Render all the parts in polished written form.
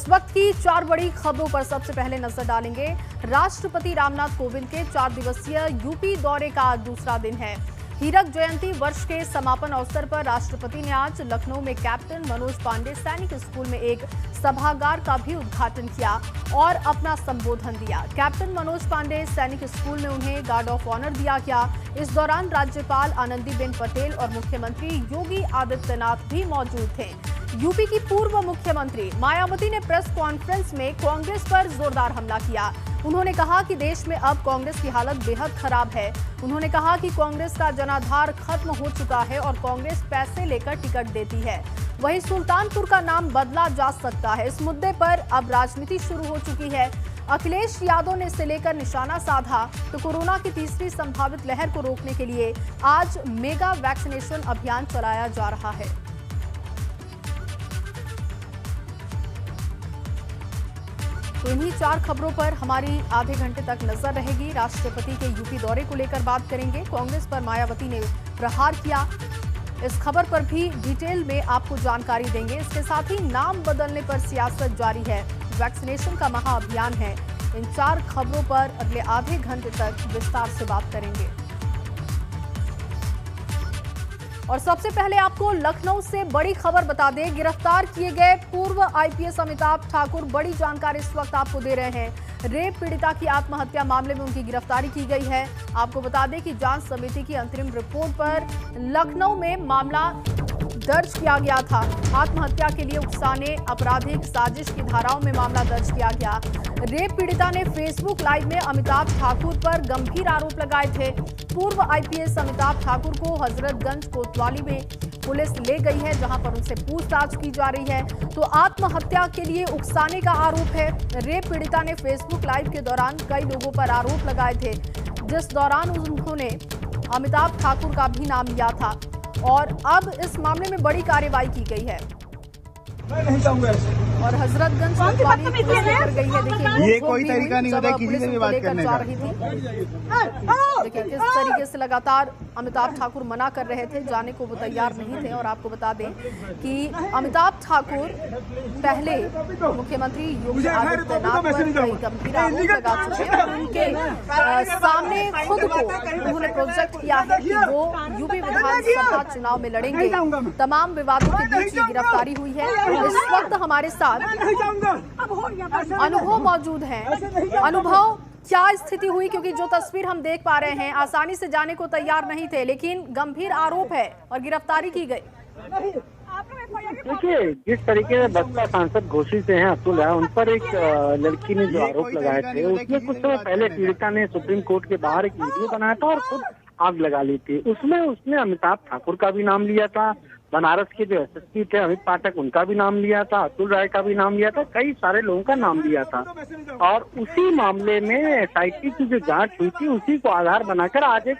वक्त की 4 बड़ी खबरों पर सबसे पहले नजर डालेंगे। राष्ट्रपति रामनाथ कोविंद के 4 दिवसीय यूपी दौरे का आज दूसरा दिन है। हीरक जयंती वर्ष के समापन अवसर पर राष्ट्रपति ने आज लखनऊ में कैप्टन मनोज पांडे सैनिक स्कूल में एक सभागार का भी उद्घाटन किया और अपना संबोधन दिया। कैप्टन मनोज पांडे सैनिक स्कूल में उन्हें गार्ड ऑफ ऑनर दिया गया। इस दौरान राज्यपाल आनंदीबेन पटेल और मुख्यमंत्री योगी आदित्यनाथ भी मौजूद थे। यूपी की पूर्व मुख्यमंत्री मायावती ने प्रेस कॉन्फ्रेंस में कांग्रेस पर जोरदार हमला किया। उन्होंने कहा कि देश में अब कांग्रेस की हालत बेहद खराब है। उन्होंने कहा कि कांग्रेस का जनाधार खत्म हो चुका है और कांग्रेस पैसे लेकर टिकट देती है। वहीं सुल्तानपुर का नाम बदला जा सकता है। इस मुद्दे पर अब राजनीति शुरू हो चुकी है। अखिलेश यादव ने इसे लेकर निशाना साधा तो कोरोना की तीसरी संभावित लहर को रोकने के लिए आज मेगा वैक्सीनेशन अभियान चलाया जा रहा है। तो इन्हीं 4 खबरों पर हमारी आधे घंटे तक नजर रहेगी। राष्ट्रपति के यूपी दौरे को लेकर बात करेंगे। कांग्रेस पर मायावती ने प्रहार किया, इस खबर पर भी डिटेल में आपको जानकारी देंगे। इसके साथ ही नाम बदलने पर सियासत जारी है, वैक्सीनेशन का महाअभियान है। इन 4 खबरों पर अगले आधे घंटे तक विस्तार से बात करेंगे। और सबसे पहले आपको लखनऊ से बड़ी खबर बता दें। गिरफ्तार किए गए पूर्व आईपीएस अमिताभ ठाकुर बड़ी जानकारी इस वक्त आपको दे रहे हैं। रेप पीड़िता की आत्महत्या मामले में उनकी गिरफ्तारी की गई है। आपको बता दें कि जांच समिति की अंतरिम रिपोर्ट पर लखनऊ में मामला दर्ज किया गया था। आत्महत्या के लिए उकसाने, आपराधिक साजिश की धाराओं में मामला दर्ज किया गया। रेप पीड़िता ने फेसबुक लाइव में अमिताभ ठाकुर पर गंभीर आरोप लगाए थे। पूर्व आईपीएस अमिताभ ठाकुर को हजरतगंज कोतवाली में पुलिस ले गई है, जहां पर उनसे पूछताछ की जा रही है। तो आत्महत्या के लिए उकसाने का आरोप है। रेप पीड़िता ने फेसबुक लाइव के दौरान कई लोगों पर आरोप लगाए थे, जिस दौरान उन्होंने अमिताभ ठाकुर का भी नाम लिया था। और अब इस मामले में बड़ी कार्रवाई की गई है। मैं नहीं चाहूंगा और हजरतगंज कोतवाली पुलिस लेकर गई है। देखिए ये कोई तरीका नहीं होता किसी से भी बात करने का। देखिए किस तरीके से लगातार अमिताभ ठाकुर मना कर रहे थे, जाने को वो तैयार नहीं थे। और आपको बता दें कि अमिताभ ठाकुर पहले मुख्यमंत्री योगी आदित्यनाथ पर कई गंभीर आरोप लगा चुके हैं और उनके सामने खुद को उन्होंने प्रोजेक्ट किया है कि वो यूपी विधानसभा चुनाव में लड़ेंगे। तमाम विवादों के बीच ये गिरफ्तारी हुई है। इस वक्त हमारे साथ अनुभव मौजूद हैं। अनुभव, क्या स्थिति हुई? क्योंकि जो तस्वीर हम देख पा रहे हैं, आसानी से जाने को तैयार नहीं थे, लेकिन गंभीर आरोप है और गिरफ्तारी की गई। देखिए, जिस तरीके से बसपा सांसद घोषित से हैं अतुल है, उन पर एक लड़की ने जो आरोप लगाए थे, उसमें कुछ समय पहले पीड़िता ने सुप्रीम कोर्ट के बाहर एक वीडियो बनाया था और खुद आग लगा ली थी। उसमें उसने अमिताभ ठाकुर का भी नाम लिया था, बनारस के जो एसएसपी थे अमित पाठक उनका भी नाम लिया था, अतुल राय का भी नाम लिया था, कई सारे लोगों का नाम लिया था। और उसी मामले में एसआईटी की जो जांच हुई थी, उसी को आधार बनाकर आज एक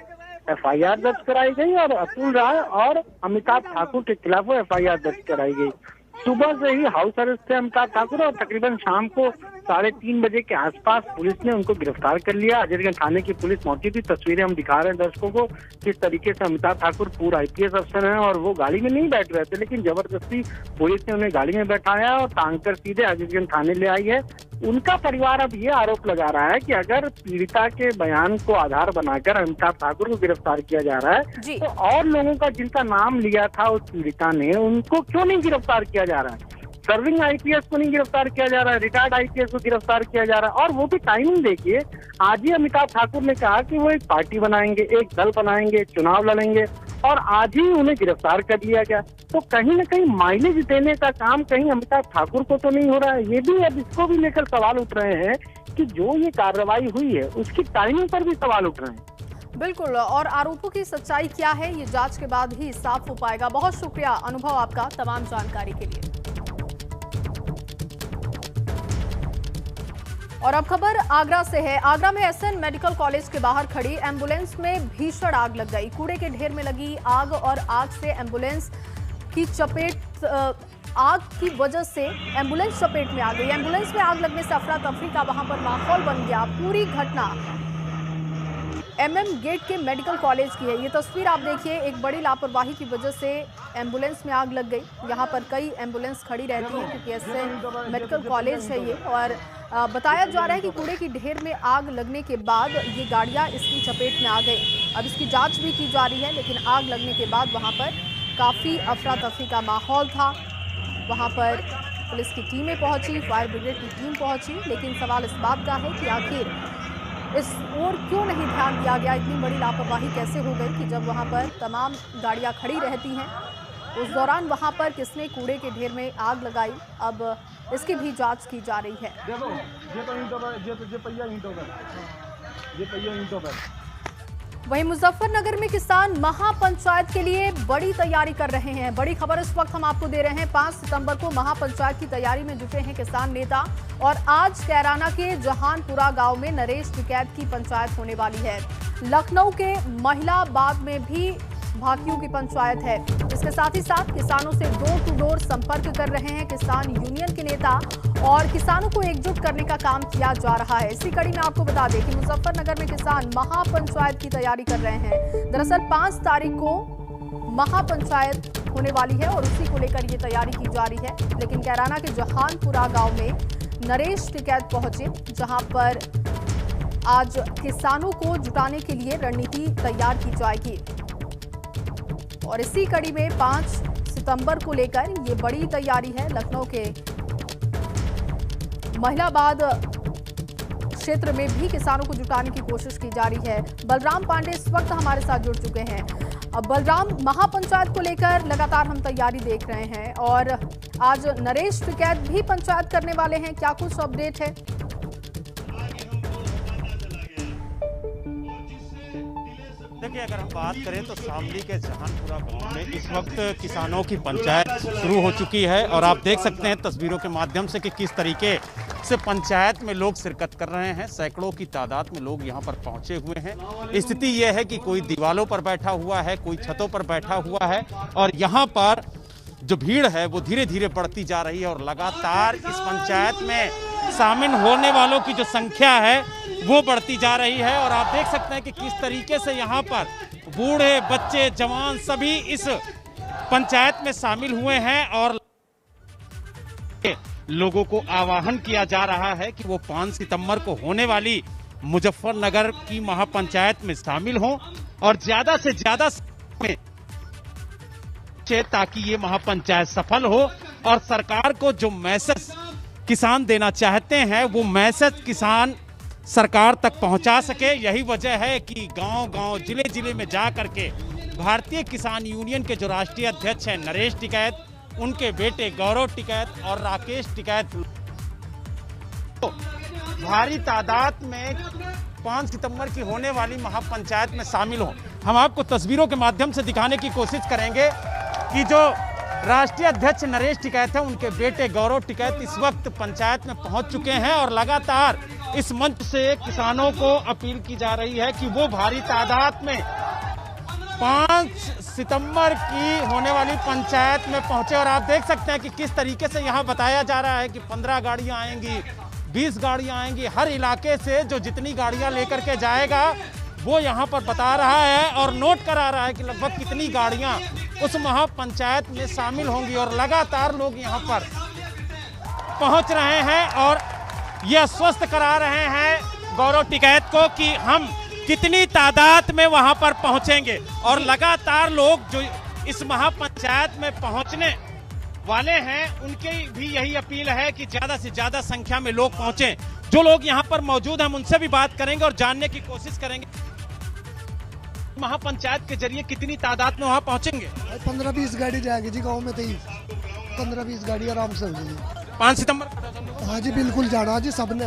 एफआईआर दर्ज कराई गई और अतुल राय और अमिताभ ठाकुर के खिलाफ वो एफआईआर दर्ज कराई गई। सुबह से ही हाउस अरेस्ट थे अमिताभ ठाकुर और तकरीबन शाम को 3:30 बजे के आसपास पुलिस ने उनको गिरफ्तार कर लिया। हजरतगंज थाने की पुलिस मौजूद थी। तस्वीरें हम दिखा रहे हैं दर्शकों को, किस तरीके से अमिताभ ठाकुर पूर्व आईपीएस अफसर हैं और वो गाड़ी में नहीं बैठ रहे थे, लेकिन जबरदस्ती पुलिस ने उन्हें गाड़ी में बैठाया और टांग कर सीधे हजरतगंज थाने ले आई है। उनका परिवार अब ये आरोप लगा रहा है कि अगर पीड़िता के बयान को आधार बनाकर अमिताभ ठाकुर को गिरफ्तार किया जा रहा है, तो और लोगों का जिनका नाम लिया था उस पीड़िता ने, उनको क्यों नहीं गिरफ्तार किया जा रहा है? सर्विंग आईपीएस को नहीं गिरफ्तार किया जा रहा है, रिटायर्ड आईपीएस को गिरफ्तार किया जा रहा है। और वो भी टाइमिंग देखिए, आज ही अमिताभ ठाकुर ने कहा कि वो एक पार्टी बनाएंगे, एक दल बनाएंगे, चुनाव लड़ेंगे, और आज ही उन्हें गिरफ्तार कर लिया गया। तो कहीं न कहीं माइलेज देने का काम कहीं अमिताभ ठाकुर को तो नहीं हो रहा है। ये भी अब इसको भी लेकर सवाल उठ रहे हैं कि जो ये कार्रवाई हुई है उसकी टाइमिंग पर भी सवाल उठ रहे हैं। बिल्कुल, और आरोपों की सच्चाई क्या है ये जांच के बाद ही साफ हो पाएगा। बहुत शुक्रिया अनुभव आपका तमाम जानकारी के लिए। और अब खबर आगरा से है। आगरा में एसएन मेडिकल कॉलेज के बाहर खड़ी एम्बुलेंस में भीषण आग लग गई। कूड़े के ढेर में लगी आग और आग से एम्बुलेंस की चपेट आग की वजह से एम्बुलेंस चपेट में आ गई। एम्बुलेंस में आग लगने से अफरा तफरी का वहां पर माहौल बन गया। पूरी घटना MM गेट के मेडिकल कॉलेज की है। ये तस्वीर आप देखिए, एक बड़ी लापरवाही की वजह से एम्बुलेंस में आग लग गई। यहाँ पर कई एम्बुलेंस खड़ी रहती है क्योंकि ऐसे मेडिकल कॉलेज है ये, और बताया जा रहा है कि कूड़े की ढेर में आग लगने के बाद ये गाड़ियाँ इसकी चपेट में आ गई। अब इसकी जाँच भी की जा रही है, लेकिन आग लगने के बाद वहाँ पर काफ़ी अफरा तफरी का माहौल था। वहाँ पर पुलिस की टीमें पहुँची, फायर ब्रिगेड की टीम पहुँची, लेकिन सवाल इस बात का है कि आखिर इस ओर क्यों नहीं ध्यान दिया गया। इतनी बड़ी लापरवाही कैसे हो गई कि जब वहां पर तमाम गाड़ियां खड़ी रहती हैं, उस दौरान वहां पर किसने कूड़े के ढेर में आग लगाई, अब इसकी भी जांच की जा रही है। वहीं मुजफ्फरनगर में किसान महापंचायत के लिए बड़ी तैयारी कर रहे हैं। बड़ी खबर इस वक्त हम आपको दे रहे हैं। 5 सितंबर को महापंचायत की तैयारी में जुटे हैं किसान नेता, और आज कैराना के जहानपुरा गांव में नरेश टिकैत की पंचायत होने वाली है। लखनऊ के महिलाबाद में भी भाकियों की पंचायत है। इसके साथ ही साथ किसानों से डोर टू डोर संपर्क कर रहे हैं किसान यूनियन के नेता, और किसानों को एकजुट करने का काम किया जा रहा है। इसी कड़ी में आपको बता दें कि मुजफ्फरनगर में किसान महापंचायत की तैयारी कर रहे हैं। दरअसल 5 तारीख को महापंचायत होने वाली है और उसी को लेकर ये तैयारी की जा रही है। लेकिन कैराना के जहानपुरा गांव में नरेश टिकैत पहुंचे, जहां पर आज किसानों को जुटाने के लिए रणनीति तैयार की जाएगी। और इसी कड़ी में 5 सितंबर को लेकर ये बड़ी तैयारी है। लखनऊ के महिलाबाद क्षेत्र में भी किसानों को जुटाने की कोशिश की जा रही है। बलराम पांडे इस वक्त हमारे साथ जुड़ चुके हैं। अब बलराम, महापंचायत को लेकर लगातार हम तैयारी देख रहे हैं, और आज नरेश टिकैत भी पंचायत करने वाले हैं, क्या कुछ अपडेट है? देखिए, अगर हम बात करें तो शामली के जहानपुरा गांव में इस वक्त किसानों की पंचायत शुरू हो चुकी है, और आप देख सकते हैं तस्वीरों के माध्यम से कि किस तरीके से पंचायत में लोग शिरकत कर रहे हैं। सैकड़ों की तादाद में लोग यहां पर पहुंचे हुए हैं। स्थिति यह है कि कोई दीवालों पर बैठा हुआ है, कोई छतों पर बैठा हुआ है, और यहां पर जो भीड़ है वो धीरे धीरे बढ़ती जा रही है, और लगातार इस पंचायत में शामिल होने वालों की जो संख्या है वो बढ़ती जा रही है। और आप देख सकते हैं कि किस तरीके से यहाँ पर बूढ़े, बच्चे, जवान सभी इस पंचायत में शामिल हुए हैं, और लोगों को आह्वान किया जा रहा है कि वो 5 सितंबर को होने वाली मुजफ्फरनगर की महापंचायत में शामिल हों, और ज्यादा से ज्यादा में ताकि ये महापंचायत सफल हो, और सरकार को जो मैसेज किसान देना चाहते हैं वो मैसेज किसान सरकार तक पहुंचा सके। यही वजह है कि गांव-गांव, जिले-जिले में जा करके भारतीय किसान यूनियन के जो राष्ट्रीय अध्यक्ष हैं नरेश टिकैत, उनके बेटे गौरव टिकैत और राकेश टिकैत तो भारी तादाद में 5 सितंबर की होने वाली महापंचायत में शामिल हों। हम आपको तस्वीरों के माध्यम से दिखाने की कोशिश करेंगे कि जो राष्ट्रीय अध्यक्ष नरेश टिकैत हैं, उनके बेटे गौरव टिकैत इस वक्त पंचायत में पहुंच चुके हैं, और लगातार इस मंच से किसानों को अपील की जा रही है कि वो भारी तादाद में 5 सितंबर की होने वाली पंचायत में पहुंचे। और आप देख सकते हैं कि किस तरीके से यहाँ बताया जा रहा है कि 15 गाड़ियां आएंगी, 20 गाड़ियां आएंगी। हर इलाके से जो जितनी गाड़ियां लेकर के जाएगा वो यहाँ पर बता रहा है और नोट करा रहा है कि लगभग कितनी गाड़ियां उस महापंचायत में शामिल होंगी, और लगातार लोग यहाँ पर पहुंच रहे हैं और ये आश्वस्त करा रहे हैं गौरव टिकैत को कि हम कितनी तादाद में वहां पर पहुंचेंगे। और लगातार लोग जो इस महापंचायत में पहुंचने वाले हैं उनकी भी यही अपील है कि ज्यादा से ज्यादा संख्या में लोग पहुंचें। जो लोग यहां पर मौजूद हैं उनसे भी बात करेंगे और जानने की कोशिश करेंगे महापंचायत के जरिए कितनी तादाद में वहां पहुंचेंगे। 15-20 गाड़ी जाएगी जी गाँव में, तो 15-20 गाड़ी आराम से हो जाएगी 5 सितंबर। हाँ जी, बिल्कुल जाना जी सबने।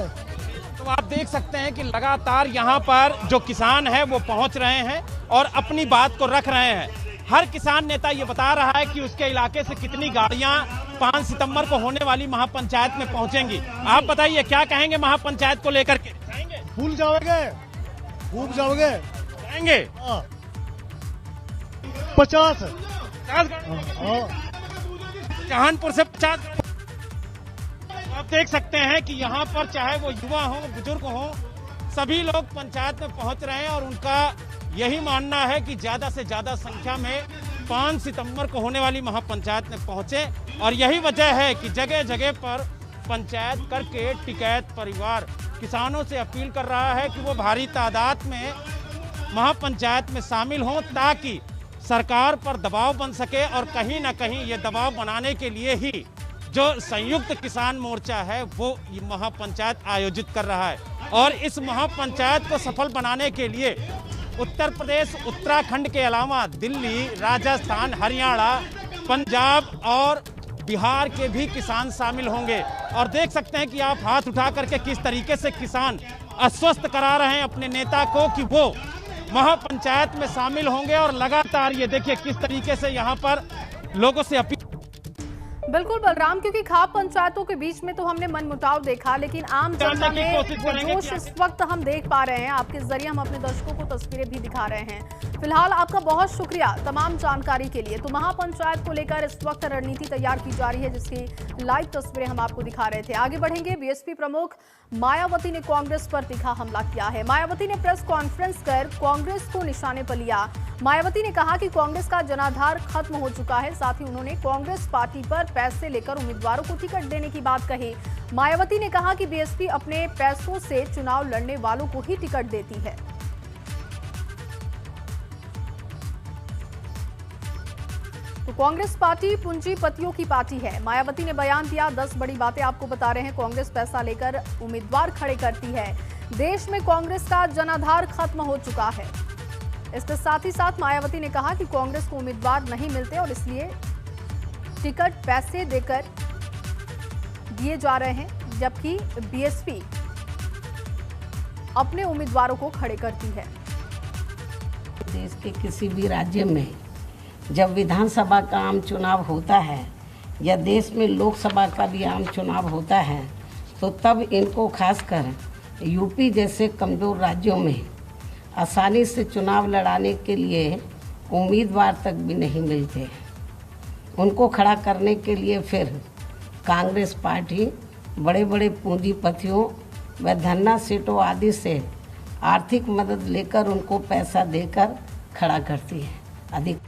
तो आप देख सकते हैं कि लगातार यहाँ पर जो किसान है वो पहुंच रहे हैं और अपनी बात को रख रहे हैं। हर किसान नेता ये बता रहा है कि उसके इलाके से कितनी गाड़ियां 5 सितंबर को होने वाली महापंचायत में पहुंचेंगी। आप बताइए क्या कहेंगे महापंचायत को लेकर के? भूल जाओगे, खूब जाओगे, जाएंगे 50 जहानपुर से 50। आप देख सकते हैं कि यहाँ पर चाहे वो युवा हो, बुजुर्ग हो, सभी लोग पंचायत में पहुंच रहे हैं और उनका यही मानना है कि ज़्यादा से ज़्यादा संख्या में 5 सितंबर को होने वाली महापंचायत में पहुंचे। और यही वजह है कि जगह जगह पर पंचायत करके टिकैत परिवार किसानों से अपील कर रहा है कि वो भारी तादाद में महापंचायत में शामिल हों, ताकि सरकार पर दबाव बन सके। और कहीं ना कहीं ये दबाव बनाने के लिए ही जो संयुक्त किसान मोर्चा है वो ये महापंचायत आयोजित कर रहा है। और इस महापंचायत को सफल बनाने के लिए उत्तर प्रदेश, उत्तराखंड के अलावा दिल्ली, राजस्थान, हरियाणा, पंजाब और बिहार के भी किसान शामिल होंगे। और देख सकते हैं कि आप हाथ उठा करके किस तरीके से किसान आश्वस्त करा रहे हैं अपने नेता को कि वो महापंचायत में शामिल होंगे। और लगातार ये देखिए किस तरीके से यहाँ पर लोगों से अपील। बिल्कुल बलराम, क्योंकि खाप पंचायतों के बीच में तो हमने मनमुटाव देखा, लेकिन आम जनता में वो जोश इस वक्त हम देख पा रहे हैं। आपके जरिए हम अपने दर्शकों को तस्वीरें भी दिखा रहे हैं। फिलहाल आपका बहुत शुक्रिया तमाम जानकारी के लिए। तो महापंचायत को लेकर इस वक्त रणनीति तैयार की जा रही है, जिसकी लाइव तस्वीरें हम आपको दिखा रहे थे। आगे बढ़ेंगे। बीएसपी प्रमुख मायावती ने कांग्रेस पर तीखा हमला किया है। मायावती ने प्रेस कॉन्फ्रेंस कर कांग्रेस को निशाने पर लिया। मायावती ने कहा कि कांग्रेस का जनाधार खत्म हो चुका है। साथ ही उन्होंने कांग्रेस पार्टी पर पैसे लेकर उम्मीदवारों को टिकट देने की बात कही। मायावती ने कहा कि बीएसपी अपने पैसों से चुनाव लड़ने वालों को ही टिकट देती है। तो कांग्रेस पार्टी पूंजीपतियों की पार्टी है। मायावती ने बयान दिया। 10 बड़ी बातें आपको बता रहे हैं। कांग्रेस पैसा लेकर उम्मीदवार खड़े करती है। देश में कांग्रेस का जनाधार खत्म हो चुका है। इसके साथ ही साथ मायावती ने कहा कि कांग्रेस को उम्मीदवार नहीं मिलते और इसलिए टिकट पैसे देकर दिए जा रहे हैं, जबकि बीएसपी अपने उम्मीदवारों को खड़े करती है। देश के किसी भी राज्य में जब विधानसभा का आम चुनाव होता है या देश में लोकसभा का भी आम चुनाव होता है, तो तब इनको खासकर यूपी जैसे कमज़ोर राज्यों में आसानी से चुनाव लड़ाने के लिए उम्मीदवार तक भी नहीं मिलते। उनको खड़ा करने के लिए फिर कांग्रेस पार्टी बड़े बड़े पूंजीपतियों व धन्ना सेठों आदि से आर्थिक मदद लेकर उनको पैसा देकर खड़ा करती है। अधिक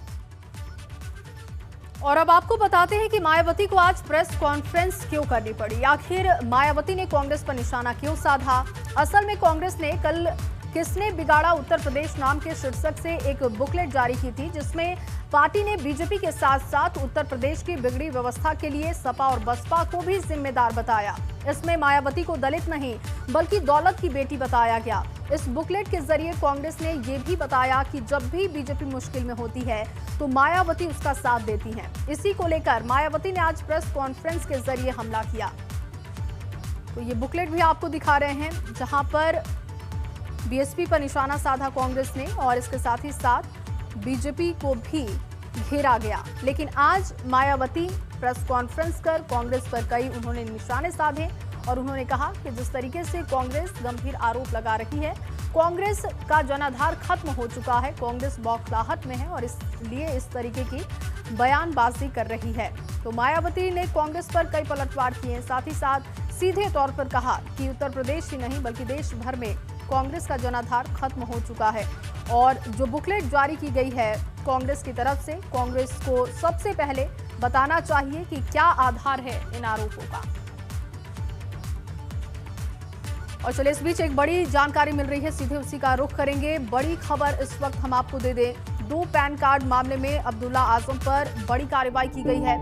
और अब आपको बताते हैं कि मायावती को आज प्रेस कॉन्फ्रेंस क्यों करनी पड़ी। आखिर मायावती ने कांग्रेस पर निशाना क्यों साधा। असल में कांग्रेस ने कल किसने बिगाड़ा उत्तर प्रदेश नाम के शीर्षक से एक बुकलेट जारी की थी, जिसमें पार्टी ने बीजेपी के साथ साथ उत्तर प्रदेश की बिगड़ी व्यवस्था के लिए सपा और बसपा को भी जिम्मेदार बताया। इसमें मायावती को दलित नहीं बल्कि दौलत की बेटी बताया गया। इस बुकलेट के जरिए कांग्रेस ने ये भी बताया कि जब भी बीजेपी मुश्किल में होती है तो मायावती उसका साथ देती हैं। इसी को लेकर मायावती ने आज प्रेस कॉन्फ्रेंस के जरिए हमला किया। तो ये बुकलेट भी आपको दिखा रहे हैं, जहां पर बीएसपी पर निशाना साधा कांग्रेस ने और इसके साथ ही साथ बीजेपी को भी घेरा गया। लेकिन आज मायावती प्रेस कॉन्फ्रेंस कर कांग्रेस पर कई उन्होंने निशाने साधे और उन्होंने कहा कि जिस तरीके से कांग्रेस गंभीर आरोप लगा रही है, कांग्रेस का जनाधार खत्म हो चुका है, कांग्रेस बौखलाहट में है और इसलिए इस तरीके की बयानबाजी कर रही है। तो मायावती ने कांग्रेस पर कई पलटवार किए। साथ ही साथ सीधे तौर पर कहा कि उत्तर प्रदेश ही नहीं बल्कि देश भर में कांग्रेस का जनाधार खत्म हो चुका है। और जो बुकलेट जारी की गई है कांग्रेस की तरफ से, कांग्रेस को सबसे पहले बताना चाहिए कि क्या आधार है इन आरोपों का। और चलिए, इस बीच एक बड़ी जानकारी मिल रही है, सीधे उसी का रुख करेंगे। बड़ी खबर इस वक्त हम आपको दे दें। 2 पैन कार्ड मामले में अब्दुल्ला आजम पर बड़ी कार्रवाई की गई है।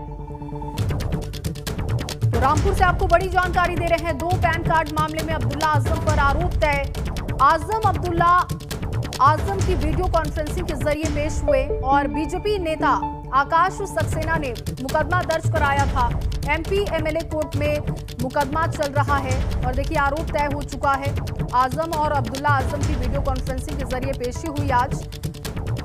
तो रामपुर से आपको बड़ी जानकारी दे रहे हैं। 2 पैन कार्ड मामले में अब्दुल्ला आजम पर आरोप तय। अब्दुल्ला आजम की वीडियो कॉन्फ्रेंसिंग के जरिए पेश हुए और बीजेपी नेता आकाश सक्सेना ने मुकदमा दर्ज कराया था। एमपी एमएलए कोर्ट में मुकदमा चल रहा है और देखिए आरोप तय हो चुका है। आजम और अब्दुल्ला आजम की वीडियो कॉन्फ्रेंसिंग के जरिए पेशी हुई आज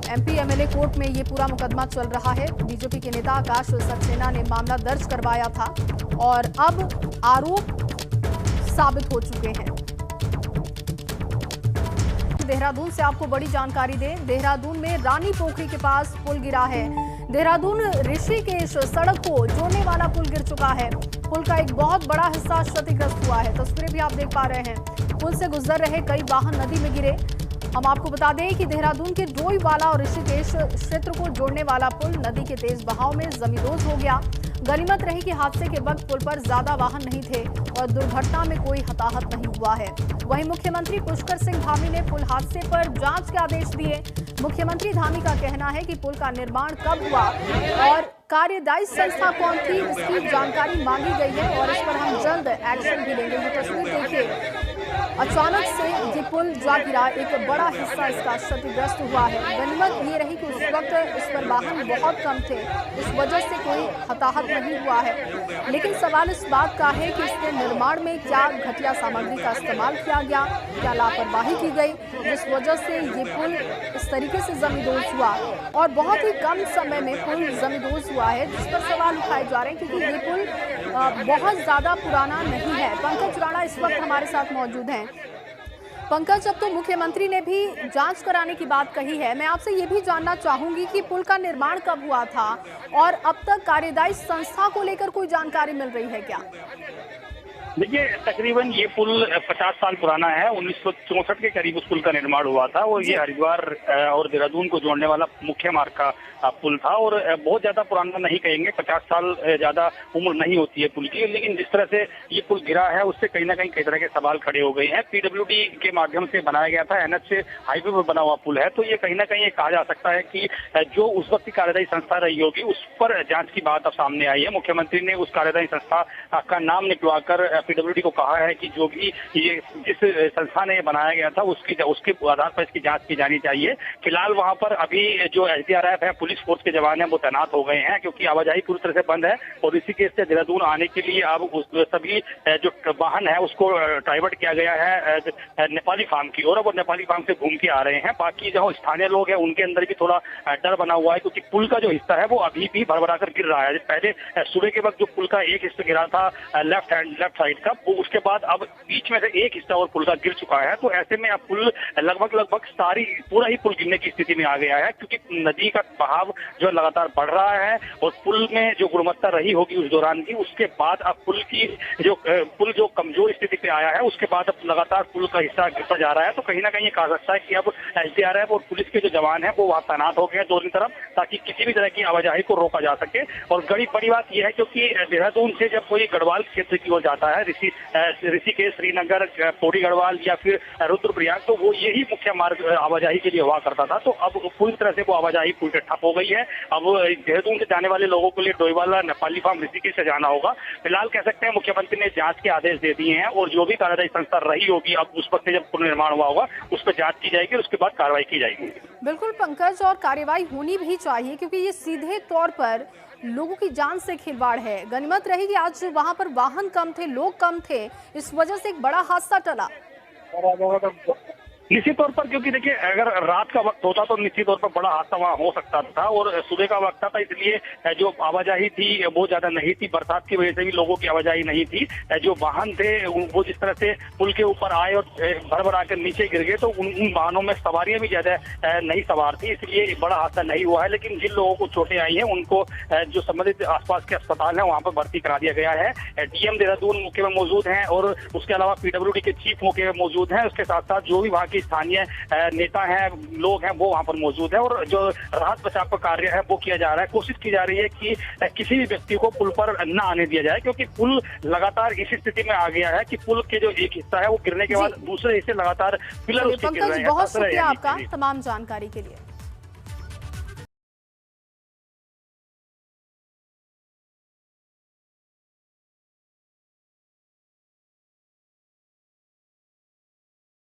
एमपी एमएलए कोर्ट में। ये पूरा मुकदमा चल रहा है। बीजेपी के नेता आकाश सक्सेना ने मामला दर्ज करवाया था और अब आरोप साबित हो चुके हैं। देहरादून से आपको बड़ी जानकारी दें। देहरादून में रानी पोखरी के पास पुल गिरा है। देहरादून ऋषिकेश सड़क को जोड़ने वाला पुल गिर चुका है। पुल का एक बहुत बड़ा हिस्सा क्षतिग्रस्त हुआ है। तस्वीरें भी आप देख पा रहे हैं। पुल से गुजर रहे कई वाहन नदी में गिरे। हम आपको बता दें कि देहरादून के डोईवाला और ऋषिकेश क्षेत्र को जोड़ने वाला पुल नदी के तेज बहाव में जमींदोज हो गया। गनीमत रही कि हादसे के वक्त पुल पर ज्यादा वाहन नहीं थे और दुर्घटना में कोई हताहत नहीं हुआ है। वहीं मुख्यमंत्री पुष्कर सिंह धामी ने पुल हादसे पर जांच के आदेश दिए। मुख्यमंत्री धामी का कहना है कि पुल का निर्माण कब हुआ और कार्यदायी संस्था कौन थी, इसकी जानकारी मांगी गई है और इस पर हम जल्द एक्शन भी लेंगे। ये तस्वीर देखिए, अचानक से ये पुल जा गिरा, एक बड़ा हिस्सा इसका क्षतिग्रस्त हुआ है। गनीमत ये रही कि उस वक्त इस पर वाहन बहुत कम थे, इस वजह से कोई हताहत नहीं हुआ है। लेकिन सवाल इस बात का है कि इसके निर्माण में क्या घटिया सामग्री का इस्तेमाल किया गया, क्या लापरवाही की गई, जिस वजह से ये पुल इस तरीके से जमींदोज हुआ और बहुत ही कम समय में पुल जमींदोज हुआ है, जिस पर सवाल उठाए जा रहे हैं क्योंकि ये पुल बहुत ज्यादा पुराना नहीं है। पंकज राणा इस वक्त हमारे साथ मौजूद हैं। पंकज, अब तो मुख्यमंत्री ने भी जांच कराने की बात कही है, मैं आपसे ये भी जानना चाहूंगी कि पुल का निर्माण कब हुआ था और अब तक कार्यदायी संस्था को लेकर कोई जानकारी मिल रही है क्या? देखिए, तकरीबन ये पुल 50 साल पुराना है। 1964 के करीब उस पुल का निर्माण हुआ था और ये हरिद्वार और देहरादून को जोड़ने वाला मुख्य मार्ग का पुल था और बहुत ज्यादा पुराना नहीं कहेंगे, 50 साल ज्यादा उम्र नहीं होती है पुल की। लेकिन जिस तरह से ये पुल गिरा है उससे कहीं ना कहीं कई तरह के सवाल खड़े हो गए हैं। पीडब्ल्यूडी के माध्यम से बनाया गया था, एनएच से हाईवे पर बना हुआ पुल है, तो ये कहीं ना कहीं ये कहा जा सकता है कि जो उस वक्त की कार्यदायी संस्था रही होगी उस पर जांच की बात अब सामने आई है। मुख्यमंत्री ने उस कार्यदायी संस्था का नाम निकलवाकर पीडब्ल्यूडी को कहा है कि जो भी ये जिस संस्था ने बनाया गया था उसके आधार पर इसकी जांच की जानी चाहिए। फिलहाल वहां पर अभी जो एसडीआरएफ है, पुलिस फोर्स के जवान हैं, वो तैनात हो गए हैं क्योंकि आवाजाही पूरी तरह से बंद है और ऋषिकेश से देहरादून आने के लिए अब उस सभी जो वाहन है उसको डाइवर्ट किया गया है नेपाली फार्म की ओर। वो नेपाली फार्म से घूम के आ रहे हैं। बाकी जो स्थानीय लोग हैं उनके अंदर भी थोड़ा डर बना हुआ है क्योंकि पुल का जो हिस्सा है वो अभी भी भरभरा कर गिर रहा है। पहले सुबह के वक्त जो पुल का एक हिस्सा गिरा था लेफ्ट साइड का, उसके बाद अब बीच में से एक हिस्सा और पुल का गिर चुका है। तो ऐसे में अब पुल लगभग पूरा ही पुल गिरने की स्थिति में आ गया है क्योंकि नदी का बहाव जो लगातार बढ़ रहा है और पुल में जो गुणवत्ता रही होगी उस दौरान की, उसके बाद अब पुल जो कमजोर स्थिति पे आया है उसके बाद अब लगातार पुल का हिस्सा गिरता जा रहा है। तो कहीं ना कहीं ये कहा सकता है कि अब एसडीआरएफ और पुलिस के जो जवान हैं वो वहां तैनात हो गए हैं दोनों तरफ, ताकि किसी भी तरह की आवाजाही को रोका जा सके। और बड़ी बात यह है क्योंकि देहरादून से जब कोई गढ़वाल क्षेत्र की ओर जाता है, ऋषिकेश, श्रीनगर, पौड़ी गढ़वाल या फिर रुद्रप्रयाग, तो वो यही मुख्य मार्ग आवाजाही के लिए हुआ करता था। तो अब पूरी तरह से वो आवाजाही पूरी ठप हो गई है। अब देहरादून से जाने वाले लोगों के लिए डोईवाला, नेपाली फार्म, ऋषिकेश से जाना होगा। फिलहाल कह सकते हैं मुख्यमंत्री ने जांच के आदेश दे दिए हैं और जो भी कार्यदायी संस्था रही होगी अब उस वक्त जब पुल निर्माण हुआ होगा उस पर जांच की जाएगी और उसके बाद कार्रवाई की जाएगी। बिल्कुल पंकज, और कार्रवाई होनी भी चाहिए क्योंकि ये सीधे तौर पर लोगों की जान से खिलवाड़ है। गनीमत रही कि आज वहां पर वाहन कम थे, लोग कम थे, इस वजह से एक बड़ा हादसा टला। निश्चित तौर पर, क्योंकि देखिए अगर रात का वक्त होता तो निश्चित तौर पर बड़ा हादसा वहाँ हो सकता था और सुबह का वक्त था, इसलिए जो आवाजाही थी वो ज्यादा नहीं थी। बरसात की वजह से भी लोगों की आवाजाही नहीं थी। जो वाहन थे वो जिस तरह से पुल के ऊपर आए और भर आकर नीचे गिर गए तो उन वाहनों में सवारियां भी ज्यादा नहीं सवार थी, इसलिए बड़ा हादसा नहीं हुआ है। लेकिन जिन लोगों को चोटें आई हैं उनको जो संबंधित आसपास के अस्पताल है वहाँ पर भर्ती करा दिया गया है। डीएम देहरादून मौके में मौजूद हैं और उसके अलावा पीडब्ल्यूडी के चीफ मौके में मौजूद हैं। उसके साथ साथ जो भी वहाँ स्थानीय नेता हैं, लोग हैं, वो वहां पर मौजूद है और जो राहत बचाव का कार्य है वो किया जा रहा है। कोशिश की जा रही है कि किसी भी व्यक्ति को पुल पर न आने दिया जाए क्योंकि पुल लगातार इस स्थिति में आ गया है कि पुल के जो एक हिस्सा है वो गिरने के बाद दूसरे हिस्से लगातार पिलर उसके गिर रहे हैं। बहुत शुक्रिया आपका तमाम जानकारी के लिए।